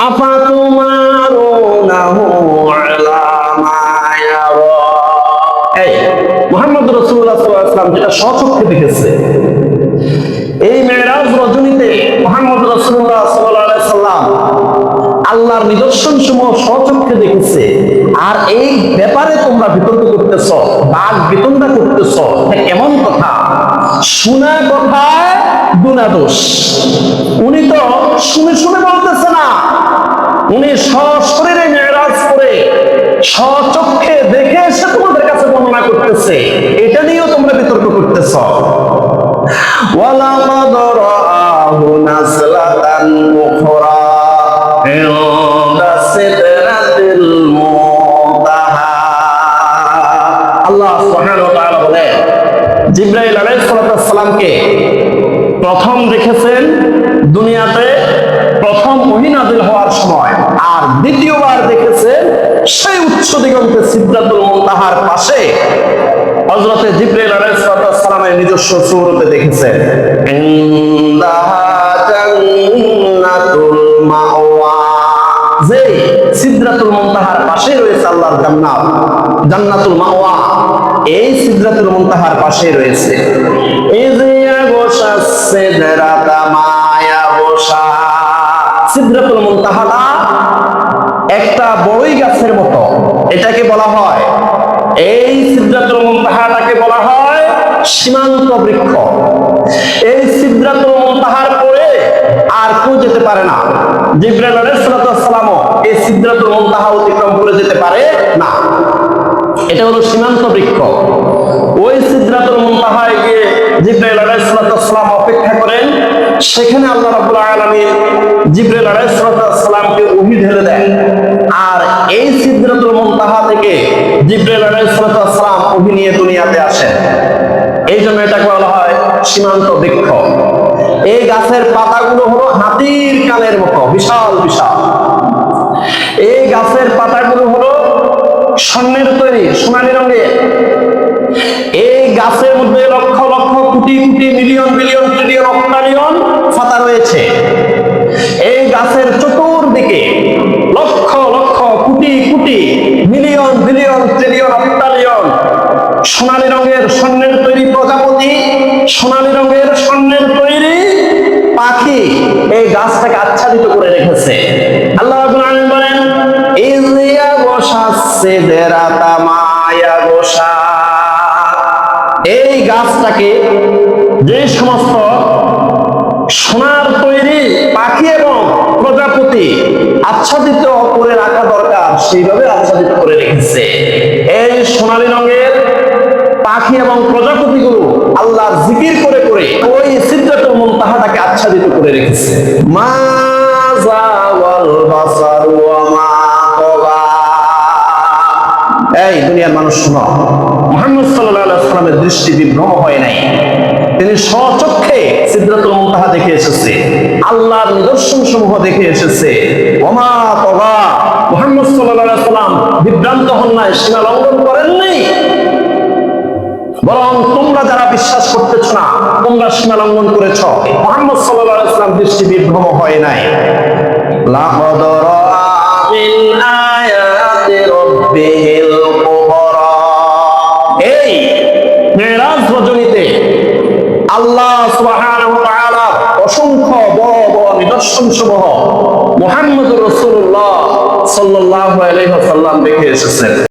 আফাতুমারুনাহু আলা মা ইয়ারা। এই মুহাম্মদ রাসূলুল্লাহ সাল্লাল্লাহু আলাইহি ওয়াসাল্লাম যেটা স্বচক্ষে দেখেছে, এই মেরাজ রজনীতে মুহাম্মদ রাসূলুল্লাহ সাল্লাল্লাহু আলাইহি ওয়াসাল্লাম আল্লাহর নিদর্শন সমূহ স্বচক্ষে দেখেছে, আর এই ব্যাপারে তোমরা বিতর্ক করতেছ, বাদ বিতণ্ডা করতেছ, কেমন কথা? শোনা কথায় গুনাহ দোষ। উনি তো শুনে শুনে বলতেছে না, উনি সশরীরে মেরাজ করে স্বচক্ষে দেখে এসে তোমাদের কাছে বর্ণনা করতেছে, এটা নিয়েও তোমরা বিতর্ক করতেছ। ওয়ালাকাদ রাআহু নাজলাতান উখরা ইনদা সিদরাতিল মুনতাহা। আল্লাহ সুবহানাহু ওয়া তাআলা বলেন, জিবরাইল আলাইহিস সালামকে প্রথম দেখেছেন দুনিয়াতে প্রথম ওহী নাযিল হওয়ার সময়, আর দ্বিতীয়বার দেখেছেন সেই উচ্চ দিগন্তে সিদরাতুল মুনতাহার পাশে হযরতে জিবরাইল আলাইহিস সালামের নিজস্ব সূরতে দেখেছেন। ইনদাহা জান্নাতুল মাওয়া, যে সিদরাতুল মুনতাহার পাশে রয়েছে আল্লাহর জান্নাত, জান্নাতুল মাওয়া, এই সিদরাতুল মুনতাহার পাশে রয়েছে। ইযিয়া গোশা সিদরাতা মায়া গোশা, সিদরাতুল মুনতাহাটা একটা বড়ই গাছের মতো, এটাকে বলা হয়, এই সিদরাতুল মুনতাহাটাকে বলা হয় সীমান্ত বৃক্ষ। এই সিদরাতুল মুনতাহার পরে আর কেউ যেতে পারে না। জিবরাইল আলাইহিস সালামও এই সিদরাতুল মুনতাহা অতিক্রম করে যেতে পারে না। এটা হলো সীমান্ত বৃক্ষ। ওই সিদরাতুল মুনতাহায় গিয়ে জিবরাইল আলাইহিস সালাম অপেক্ষা করেন। সেখানে আল্লাহ রাব্বুল আলামিন জিবরাইল আলাইহিস সালামকে ওহী ঢেলে দেন, আর এই সিদরাতুল মুনতাহা থেকে জিবরাইল আলাইহিস সালাম ওহী নিয়ে দুনিয়াতে আসেন। এই জন্য এটাকে বলা হয় সীমান্ত বৃক্ষ। এই গাছের পাতাগুলো হলো হাতির কানের মতো বিশাল বিশাল। এই গাছের পাতাগুলো হলো স্বর্ণের তৈরি, সোনালী রঙের। এই গাছের মধ্যে lakh lakh crore crore million billion trillion অক্টালিয়ন পাতা রয়েছে। এই গাছের চতুর্দিকে lakh lakh crore crore million billion trillion অক্টালিয়ন সোনালী রঙের স্বর্ণের তৈরি প্রজাপতি, সোনালী রঙের স্বর্ণের তৈরি পাখি এই গাছটাকে আচ্ছাদিত করে রেখেছে। আল্লাহ রাব্বুল আলামিন বলেন, ইযিয়া গোশা সিদরাতা মায়া গোশা, এই গাছটাকে যে সমস্ত সোনার তৈরি পাখি এবং প্রজাপতি আচ্ছাদিত করে রাখা দরকার সেইভাবে আচ্ছাদিত করে রেখেছে। এই সোনালী রঙের পাখি এবং প্রজাপতিগুলো আল্লাহর জিকির করে করে ওই সিদরাতুল মুনতাহাটাকে আচ্ছাদিত করে রেখেছে। মা যাওয়াল বাসার ওয়া মা তাগা। এই দুনিয়ার মানুষ শোনো, মুহাম্মদ সাল্লাল্লাহু আলাইহি ওয়াসাল্লামের দৃষ্টি বিভ্রম হয় নাই। তিনি স্বচক্ষে সিদরাতুল মুনতাহা দেখে এসেছে, আল্লাহর নিদর্শন সমূহ দেখে এসেছে। ওয়া মা তাগা, মুহাম্মদ সাল্লাল্লাহু আলাইহি ওয়াসাল্লাম বিভ্রান্ত হন নাই, সীমা লঙ্ঘন করেন নাই। বরং তোমরা যারা বিশ্বাস করতেছ না, তোমরা সীমা লঙ্ঘন করেছ। মুহাম্মদ সাল্লাল্লাহু আলাইহি ওয়াসাল্লাম দৃষ্টি বিভ্রম হয় নাই। লাকাদ রাআ মিন আয়াতি রাব্বিহিল কুবরা, এই মেরাজ রজনীতে আল্লাহ সুবহানাহু ওয়া তাআলা অসংখ্য বড় বড় নিদর্শন সমূহ মুহাম্মদুর রাসূলুল্লাহ সাল্লাল্লাহু আলাইহি ওয়াসাল্লাম দেখে এসেছেন।